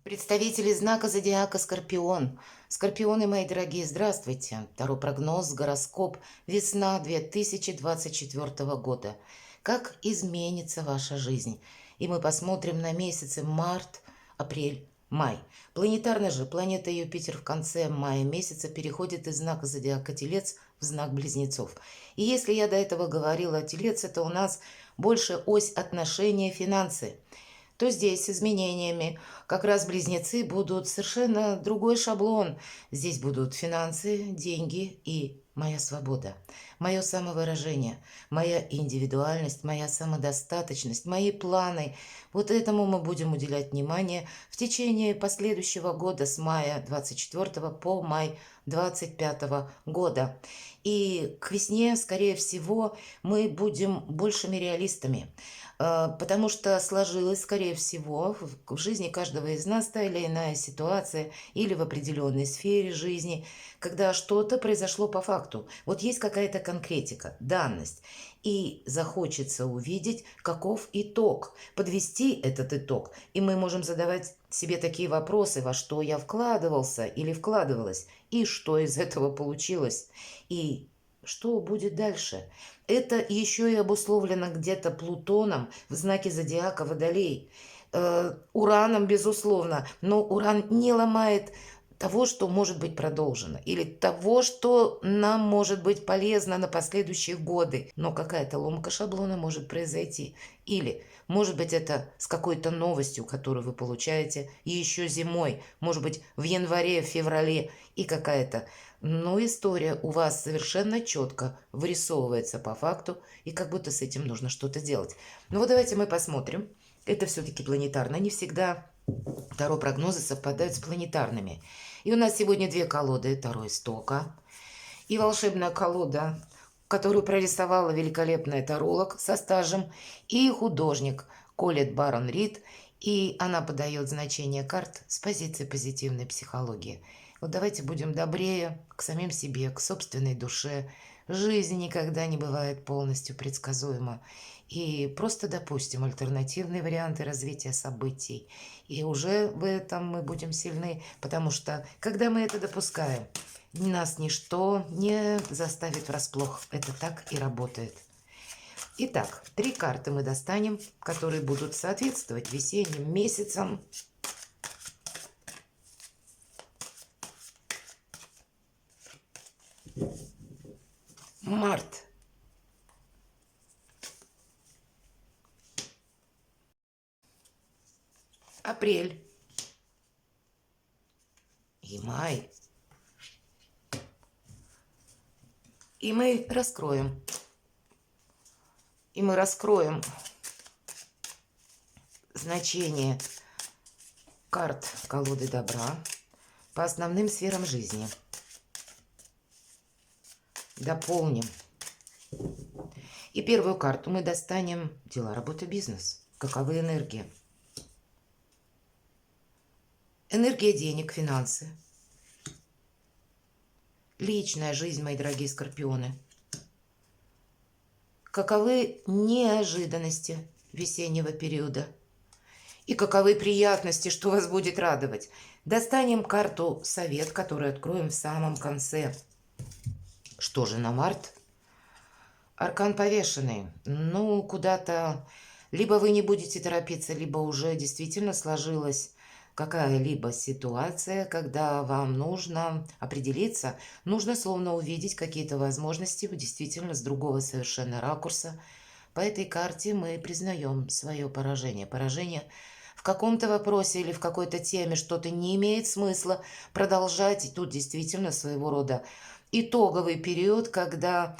Представители знака зодиака Скорпион. Скорпионы, мои дорогие, здравствуйте. Второй прогноз, гороскоп, весна 2024 года. Как изменится ваша жизнь? И мы посмотрим на месяцы март, апрель, май. Планетарно же планета Юпитер в конце мая месяца переходит из знака зодиака Телец в знак Близнецов. И если я до этого говорила, Телец это у нас больше ось отношения, финансы, то здесь с изменениями как раз близнецы будут совершенно другой шаблон. Здесь будут финансы, деньги и моя свобода, мое самовыражение, моя индивидуальность, моя самодостаточность, мои планы. Вот этому мы будем уделять внимание в течение последующего года с мая 24 по май 25 года. И к весне, скорее всего, мы будем большими реалистами. Потому что сложилась, скорее всего, в жизни каждого из нас та или иная ситуация или в определенной сфере жизни, когда что-то произошло по факту. Вот есть какая-то конкретика, данность, и захочется увидеть, каков итог, подвести этот итог. И мы можем задавать себе такие вопросы: во что я вкладывался или вкладывалась, и что из этого получилось, и что будет дальше. Это еще и обусловлено где-то Плутоном в знаке зодиака Водолей. Ураном, безусловно, но Уран не ломает того, что может быть продолжено, или того, что нам может быть полезно на последующие годы. Но какая-то ломка шаблона может произойти. Или, может быть, это с какой-то новостью, которую вы получаете еще зимой, может быть, в январе, в феврале, и какая-то, но история у вас совершенно четко вырисовывается по факту, и как будто с этим нужно что-то делать. Ну вот давайте мы посмотрим. Это все-таки планетарно. Не всегда таро прогнозы совпадают с планетарными. И у нас сегодня две колоды Таро Истока и волшебная колода, которую прорисовала великолепная таролог со стажем, и художник Колет Барон Рид, и она подает значение карт с позиции позитивной психологии. Вот давайте будем добрее к самим себе, к собственной душе. Жизнь никогда не бывает полностью предсказуема. И просто допустим альтернативные варианты развития событий. И уже в этом мы будем сильны, потому что, когда мы это допускаем, нас ничто не заставит врасплох. Это так и работает. Итак, три карты мы достанем, которые будут соответствовать весенним месяцам. Март. Апрель. И май. И мы раскроем. И мы раскроем значение карт колоды добра по основным сферам жизни. Дополним. И первую карту мы достанем: дела, работа, бизнес. Каковы энергии? Энергия денег, финансы. Личная жизнь, мои дорогие скорпионы. Каковы неожиданности весеннего периода? И каковы приятности, что вас будет радовать? Достанем карту совет, которую откроем в самом конце. Что же на март? Аркан повешенный. Ну, куда-то либо вы не будете торопиться, либо уже действительно сложилась какая-либо ситуация, когда вам нужно определиться, нужно словно увидеть какие-то возможности действительно с другого совершенно ракурса. По этой карте мы признаем свое поражение. Поражение в каком-то вопросе или в какой-то теме что-то не имеет смысла продолжать. И тут действительно своего рода итоговый период, когда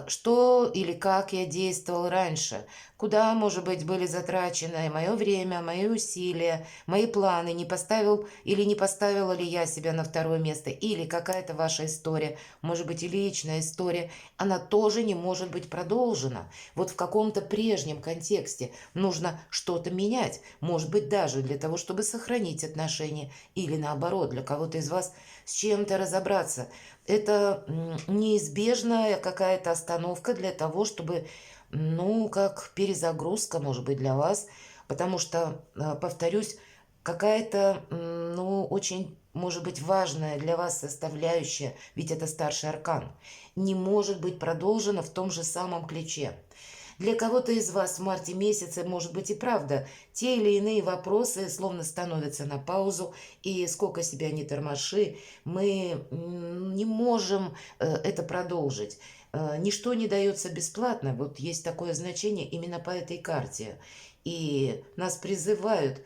что или как я действовал раньше, куда, может быть, были затрачены мое время, мои усилия, мои планы, не поставил или не поставила ли я себя на второе место, или какая-то ваша история, может быть, и личная история, она тоже не может быть продолжена. Вот в каком-то прежнем контексте нужно что-то менять, может быть, даже для того, чтобы сохранить отношения, или наоборот, для кого-то из вас с чем-то разобраться. Это неизбежная какая-то остановка для того, чтобы, ну, как перезагрузка, может быть, для вас, потому что, повторюсь, какая-то, ну, очень, может быть, важная для вас составляющая, ведь это старший аркан, не может быть продолжена в том же самом ключе. Для кого-то из вас в марте месяце, может быть, и правда, те или иные вопросы словно становятся на паузу, и сколько себя не тормоши, мы не можем это продолжить. Ничто не дается бесплатно, вот есть такое значение именно по этой карте. И нас призывают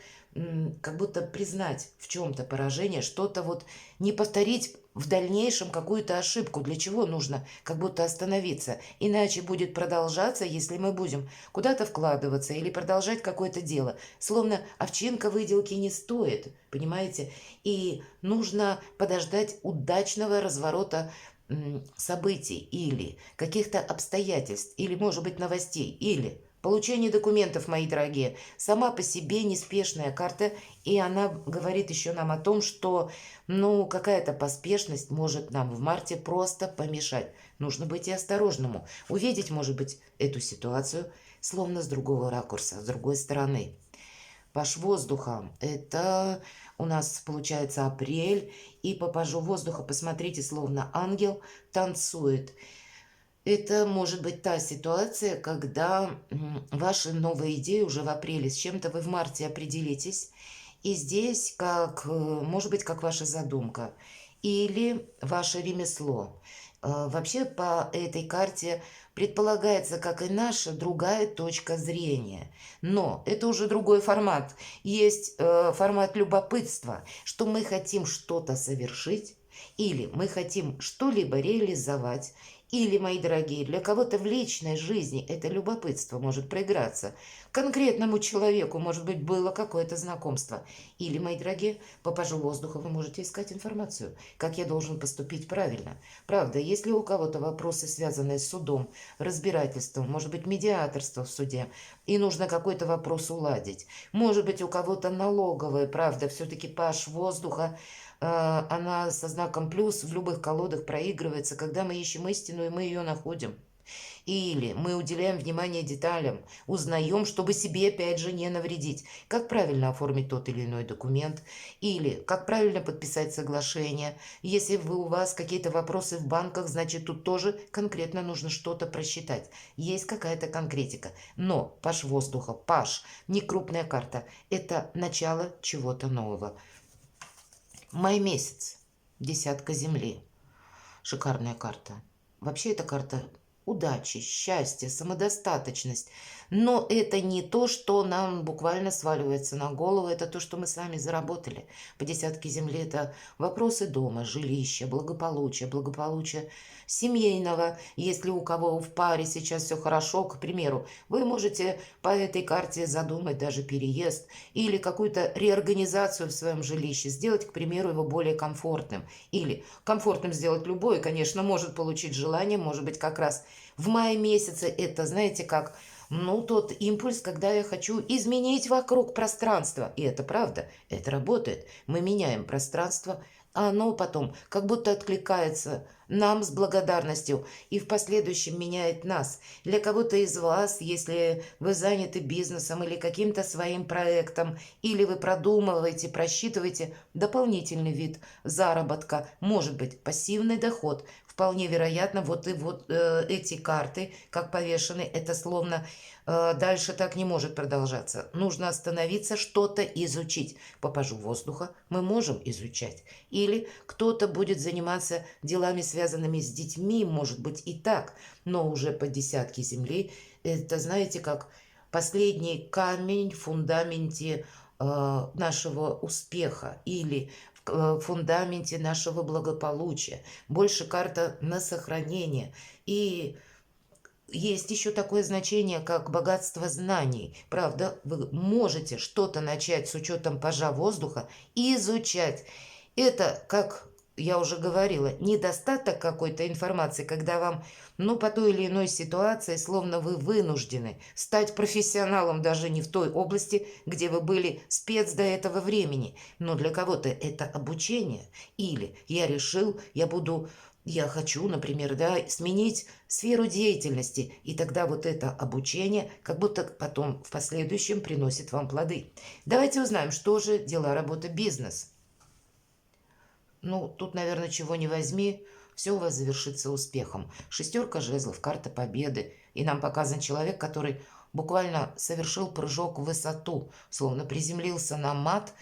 как будто признать в чем-то поражение, что-то вот не повторить в дальнейшем какую-то ошибку. Для чего нужно как будто остановиться? Иначе будет продолжаться, если мы будем куда-то вкладываться или продолжать какое-то дело. Словно овчинка выделки не стоит, понимаете? И нужно подождать удачного разворота событий или каких-то обстоятельств, или, может быть, новостей, или получение документов, мои дорогие. Сама по себе неспешная карта, и она говорит еще нам о том, что, ну, какая-то поспешность может нам в марте просто помешать. Нужно быть и осторожному. Увидеть, может быть, эту ситуацию словно с другого ракурса, с другой стороны. Паш воздуха – это у нас получается апрель, и по пажу воздуха, посмотрите, словно ангел танцует. Это может быть та ситуация, когда ваши новые идеи уже в апреле, с чем-то вы в марте определитесь, и здесь как, может быть, как ваша задумка или ваше ремесло. Вообще по этой карте предполагается, как и наша, другая точка зрения. Но это уже другой формат. Есть формат любопытства, что мы хотим что-то совершить, или мы хотим что-либо реализовать, или, мои дорогие, для кого-то в личной жизни это любопытство может проиграться. Конкретному человеку, может быть, было какое-то знакомство. Или, мои дорогие, по пажу воздуха вы можете искать информацию, как я должен поступить правильно. Правда, если у кого-то вопросы, связанные с судом, разбирательством, может быть, медиаторство в суде, и нужно какой-то вопрос уладить. Может быть, у кого-то налоговая, правда, все-таки паж воздуха, она со знаком плюс в любых колодах проигрывается, когда мы ищем истину, и мы ее находим. Или мы уделяем внимание деталям, узнаем, чтобы себе опять же не навредить, как правильно оформить тот или иной документ, или как правильно подписать соглашение. Если у вас какие-то вопросы в банках, значит тут тоже конкретно нужно что-то просчитать. Есть какая-то конкретика. Но паш воздуха, паш, не крупная карта, это начало чего-то нового. Май месяц, десятка земли. Шикарная карта. Вообще эта карта удачи, счастья, самодостаточность. Но это не то, что нам буквально сваливается на голову, это то, что мы сами заработали. По десятке земли это вопросы дома, жилища, благополучия семейного. Если у кого в паре сейчас все хорошо, к примеру, вы можете по этой карте задумать даже переезд или какую-то реорганизацию в своем жилище, сделать, к примеру, его более комфортным. Или комфортным сделать любой, конечно, может получить желание, может быть, как раз в мае месяце это, знаете, как, ну, тот импульс, когда я хочу изменить вокруг пространство. И это правда, это работает. Мы меняем пространство, а оно потом как будто откликается нам с благодарностью и в последующем меняет нас. Для кого-то из вас, если вы заняты бизнесом или каким-то своим проектом, или вы продумываете, просчитываете дополнительный вид заработка, может быть пассивный доход, вполне вероятно, вот и вот эти карты, как повешены, это словно дальше так не может продолжаться. Нужно остановиться, что-то изучить. По пажу воздуха мы можем изучать. Или кто-то будет заниматься делами, связанными с детьми, может быть и так, но уже по десятке земли. Это, знаете, как последний камень в фундаменте нашего успеха или в фундаменте нашего благополучия. Больше карта на сохранение. И есть еще такое значение, как богатство знаний. Правда, вы можете что-то начать с учетом пажа воздуха и изучать. Это, как я уже говорила, недостаток какой-то информации, когда вам, ну, по той или иной ситуации, словно вы вынуждены стать профессионалом даже не в той области, где вы были спец до этого времени. Но для кого-то это обучение. Или я решил, я буду я хочу, например, да, сменить сферу деятельности, и тогда вот это обучение как будто потом в последующем приносит вам плоды. Давайте узнаем, что же дела, работа, бизнес. Ну, тут, наверное, чего не возьми, все у вас завершится успехом. Шестерка жезлов, карта победы. И нам показан человек, который буквально совершил прыжок в высоту, словно приземлился на мат.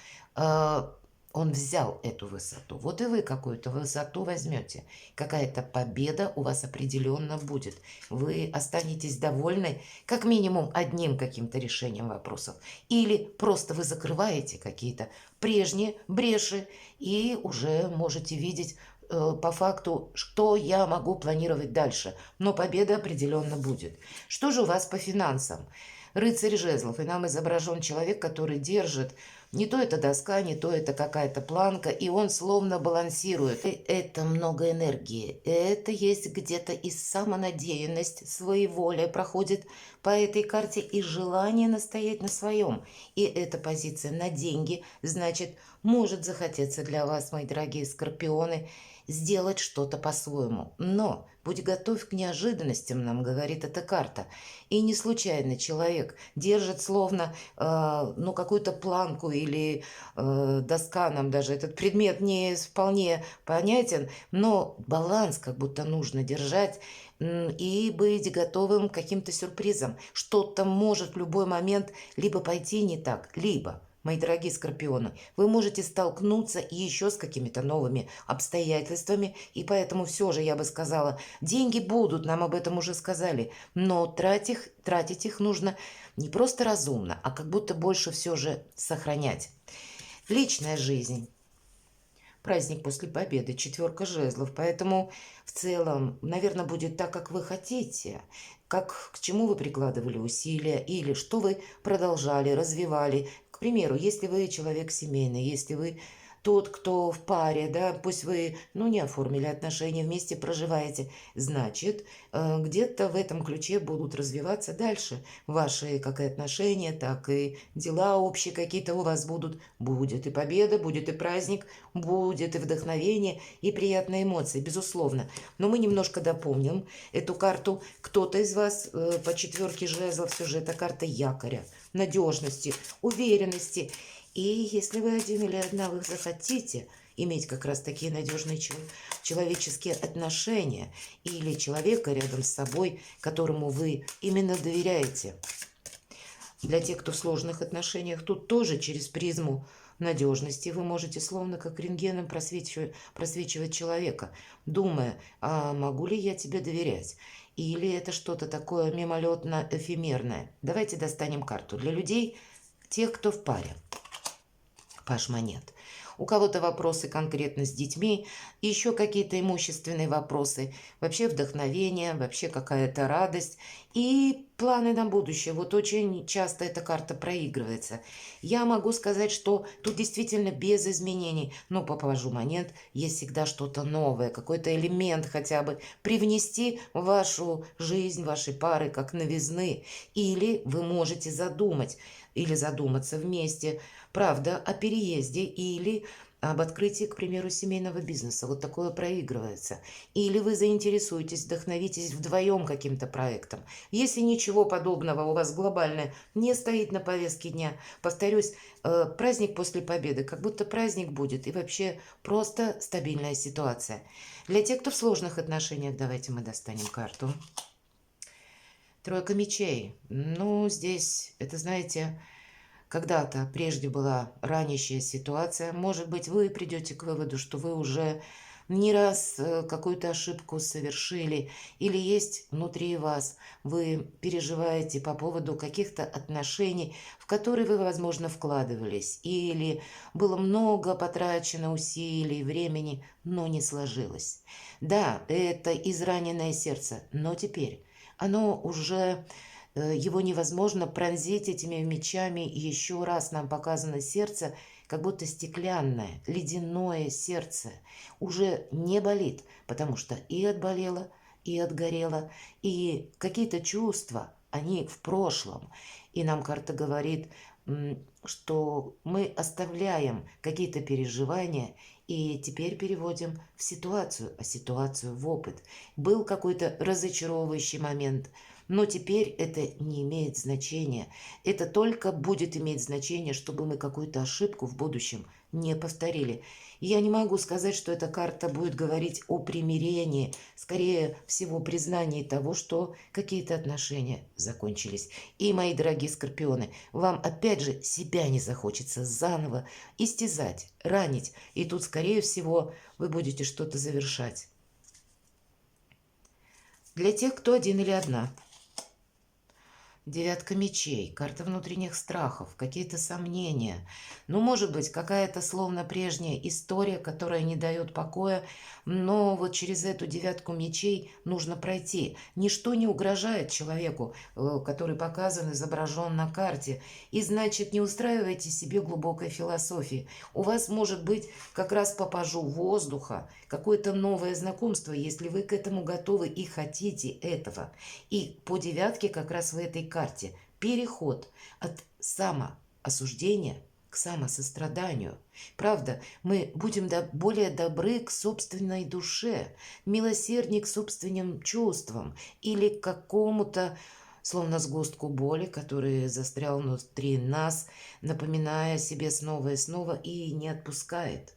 Он взял эту высоту. Вот и вы какую-то высоту возьмете. Какая-то победа у вас определенно будет. Вы останетесь довольны как минимум одним каким-то решением вопросов. Или просто вы закрываете какие-то прежние бреши и уже можете видеть по факту, что я могу планировать дальше. Но победа определенно будет. Что же у вас по финансам? Рыцарь жезлов, и нам изображен человек, который держит не то это доска, не то это какая-то планка, и он словно балансирует. И это много энергии. Это есть где-то и самонадеянность, своеволие проходит по этой карте, и желание настоять на своем. И эта позиция на деньги, значит, может захотеться для вас, мои дорогие скорпионы, сделать что-то по-своему. Но будь готов к неожиданностям, нам говорит эта карта. И не случайно человек держит словно ну, какую-то планку или доска, нам даже этот предмет не вполне понятен, но баланс как будто нужно держать и быть готовым к каким-то сюрпризам. Что-то может в любой момент либо пойти не так, либо, мои дорогие скорпионы, вы можете столкнуться еще с какими-то новыми обстоятельствами, и поэтому все же, я бы сказала, деньги будут, нам об этом уже сказали, но тратить их нужно не просто разумно, а как будто больше все же сохранять. Личная жизнь. Праздник после победы, четверка жезлов, поэтому в целом, наверное, будет так, как вы хотите, как к чему вы прикладывали усилия или что вы продолжали, развивали. К примеру, если вы человек семейный, если вы тот, кто в паре, да, пусть вы, ну, не оформили отношения, вместе проживаете, значит, где-то в этом ключе будут развиваться дальше ваши как и отношения, так и дела общие какие-то у вас будут. Будет и победа, будет и праздник, будет и вдохновение, и приятные эмоции, безусловно. Но мы немножко дополним эту карту. Кто-то из вас по четверке жезлов все же это карта якоря, надежности, уверенности. И если вы один или одна вы захотите иметь как раз такие надежные человеческие отношения или человека рядом с собой, которому вы именно доверяете. Для тех, кто в сложных отношениях, тут тоже через призму надежности вы можете словно как рентгеном просвечивать человека, думая, а могу ли я тебе доверять? Или это что-то такое мимолетно-эфемерное? Давайте достанем карту для людей, тех, кто в паре. Паш монет. У кого-то вопросы конкретно с детьми, еще какие-то имущественные вопросы, вообще вдохновение, вообще какая-то радость и планы на будущее. Вот очень часто эта карта проигрывается. Я могу сказать, что тут действительно без изменений, но по пажу монет есть всегда что-то новое, какой-то элемент хотя бы привнести в вашу жизнь, вашей пары как новизны. Или вы можете задумать, или задуматься вместе, правда, о переезде или об открытии, к примеру, семейного бизнеса. Вот такое проигрывается. Или вы заинтересуетесь, вдохновитесь вдвоем каким-то проектом. Если ничего подобного у вас глобальное не стоит на повестке дня, повторюсь, праздник после победы, как будто праздник будет, и вообще просто стабильная ситуация. Для тех, кто в сложных отношениях, давайте мы достанем карту. Тройка мечей. Ну, здесь, это, знаете, когда-то прежде была ранящая ситуация. Может быть, вы придете к выводу, что вы уже не раз какую-то ошибку совершили, или есть внутри вас, вы переживаете по поводу каких-то отношений, в которые вы, возможно, вкладывались, или было много потрачено усилий, времени, но не сложилось. Да, это израненное сердце, но теперь оно уже, его невозможно пронзить этими мечами. Еще раз нам показано сердце, как будто стеклянное, ледяное сердце. Уже не болит, потому что и отболело, и отгорело, и какие-то чувства, они в прошлом. И нам карта говорит, что мы оставляем какие-то переживания и теперь переводим в ситуацию, а ситуацию в опыт. Был какой-то разочаровывающий момент, но теперь это не имеет значения. Это только будет иметь значение, чтобы мы какую-то ошибку в будущем не повторили. Я не могу сказать, что эта карта будет говорить о примирении, скорее всего, признании того, что какие-то отношения закончились. И, мои дорогие скорпионы, вам опять же себя не захочется заново истязать, ранить. И тут, скорее всего, вы будете что-то завершать. Для тех, кто один или одна. Девятка мечей, карта внутренних страхов, какие-то сомнения. Ну, может быть, какая-то словно прежняя история, которая не дает покоя, но вот через эту девятку мечей нужно пройти. Ничто не угрожает человеку, который показан, изображен на карте. И значит, не устраивайте себе глубокой философии. У вас может быть как раз по пажу воздуха какое-то новое знакомство, если вы к этому готовы и хотите этого. И по девятке как раз в этой карте переход от самоосуждения к самосостраданию. Правда, мы будем более добры к собственной душе, милосерднее к собственным чувствам или к какому-то словно сгустку боли, который застрял внутри нас, напоминая о себе снова и снова и не отпускает.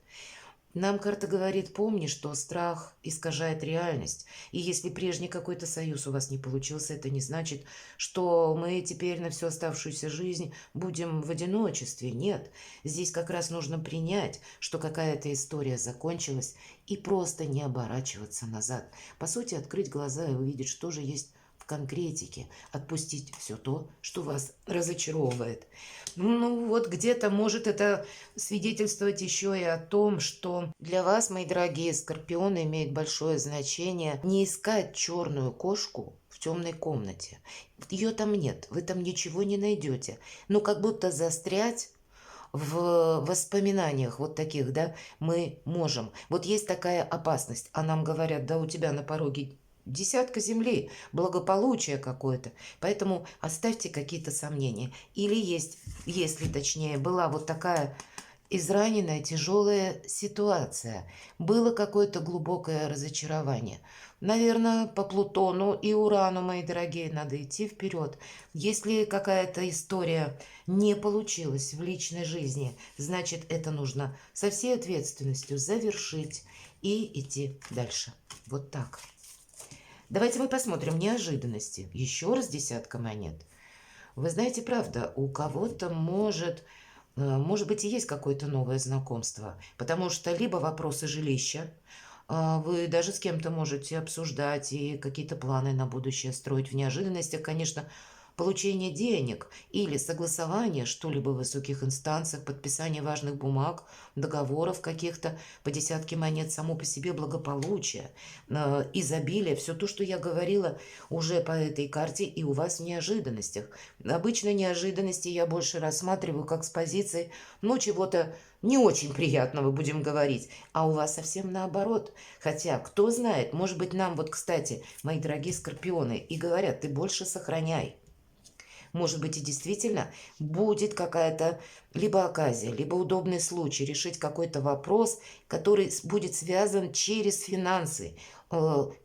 Нам карта говорит, помни, что страх искажает реальность. И если прежний какой-то союз у вас не получился, это не значит, что мы теперь на всю оставшуюся жизнь будем в одиночестве. Нет, здесь как раз нужно принять, что какая-то история закончилась, и просто не оборачиваться назад. По сути, открыть глаза и увидеть, что же есть в конкретике, отпустить все то, что вас разочаровывает. Ну вот где-то может это свидетельствовать еще и о том, что для вас, мои дорогие скорпионы, имеет большое значение не искать черную кошку в темной комнате. Ее там нет, вы там ничего не найдете. Но как будто застрять в воспоминаниях вот таких, да, мы можем. Вот есть такая опасность, а нам говорят, да у тебя на пороге десятка земли, благополучие какое-то. Поэтому оставьте какие-то сомнения. Или есть, если точнее, была вот такая израненная, тяжелая ситуация. Было какое-то глубокое разочарование. Наверное, по Плутону и Урану, мои дорогие, надо идти вперед. Если какая-то история не получилась в личной жизни, значит, это нужно со всей ответственностью завершить и идти дальше. Вот так. Давайте мы посмотрим неожиданности. Еще раз десятка монет. Вы знаете, правда, у кого-то может быть и есть какое-то новое знакомство, потому что либо вопросы жилища, вы даже с кем-то можете обсуждать и какие-то планы на будущее строить в неожиданностях, конечно, получение денег или согласование что-либо в высоких инстанциях, подписание важных бумаг, договоров каких-то, по десятке монет само по себе благополучие, изобилие, все то, что я говорила уже по этой карте и у вас в неожиданностях. Обычно неожиданности я больше рассматриваю как с позиции, ну, чего-то не очень приятного, будем говорить, а у вас совсем наоборот. Хотя, кто знает, может быть, нам вот, кстати, мои дорогие скорпионы, и говорят, ты больше сохраняй. Может быть, и действительно будет какая-то либо оказия, либо удобный случай решить какой-то вопрос, который будет связан через финансы.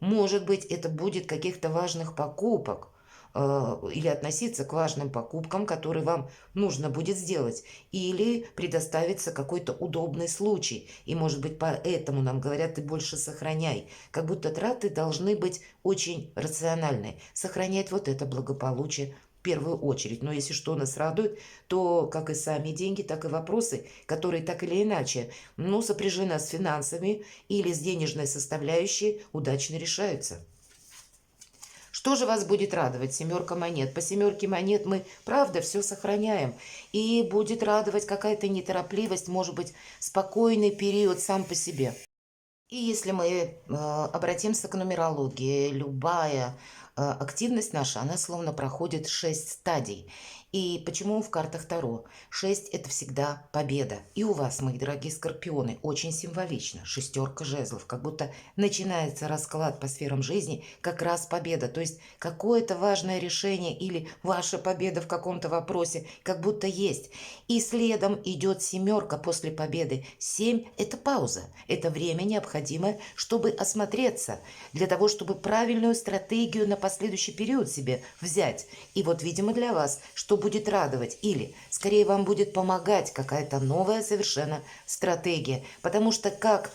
Может быть, это будет каких-то важных покупок или относиться к важным покупкам, которые вам нужно будет сделать, или предоставится какой-то удобный случай. И, может быть, поэтому нам говорят, ты больше сохраняй. Как будто траты должны быть очень рациональны. Сохранять вот это благополучие в первую очередь. Но если что нас радует, то как и сами деньги, так и вопросы, которые так или иначе, ну, сопряжены с финансами или с денежной составляющей, удачно решаются. Что же вас будет радовать? Семерка монет. По семерке монет мы, правда, все сохраняем. И будет радовать какая-то неторопливость, может быть, спокойный период сам по себе. И если мы обратимся к нумерологии, любая активность наша, она словно проходит 6 стадий. И почему в картах Таро? 6 – это всегда победа. И у вас, мои дорогие скорпионы, очень символично. Шестерка жезлов, как будто начинается расклад по сферам жизни, как раз победа. То есть какое-то важное решение или ваша победа в каком-то вопросе, как будто есть. И следом идет семерка после победы. 7 – это пауза. Это время необходимое, чтобы осмотреться, для того, чтобы правильную стратегию на последующий период себе взять. И вот, видимо, для вас, что будет радовать, или скорее вам будет помогать какая-то новая совершенно стратегия, потому что как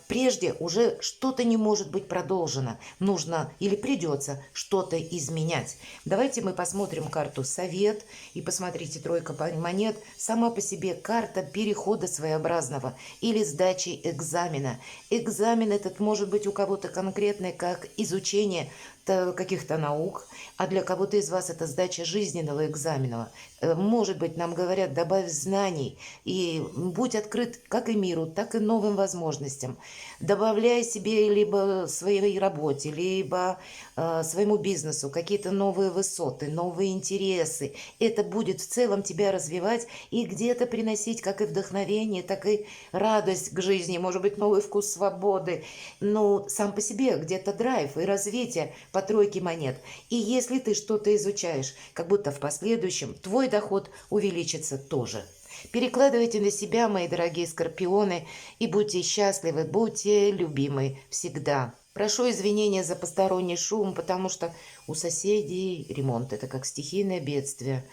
прежде уже что-то не может быть продолжено, нужно или придется что-то изменять. Давайте мы посмотрим карту «Совет», и посмотрите, тройка монет, сама по себе карта перехода своеобразного или сдачи экзамена. Экзамен этот может быть у кого-то конкретный, как изучение каких-то наук, а для кого-то из вас это сдача жизненного экзамена. Может быть, нам говорят, добавь знаний и будь открыт как и миру, так и новым возможностям. Добавляй себе либо своей работе, либо своему бизнесу какие-то новые высоты, новые интересы. Это будет в целом тебя развивать и где-то приносить как и вдохновение, так и радость к жизни, может быть, новый вкус свободы. Но сам по себе где-то драйв и развитие по тройке монет. И если ты что-то изучаешь, как будто в последующем твой доход увеличится тоже. Перекладывайте на себя, мои дорогие скорпионы, и будьте счастливы, будьте любимы всегда. Прошу извинения за посторонний шум, потому что у соседей ремонт – это как стихийное бедствие.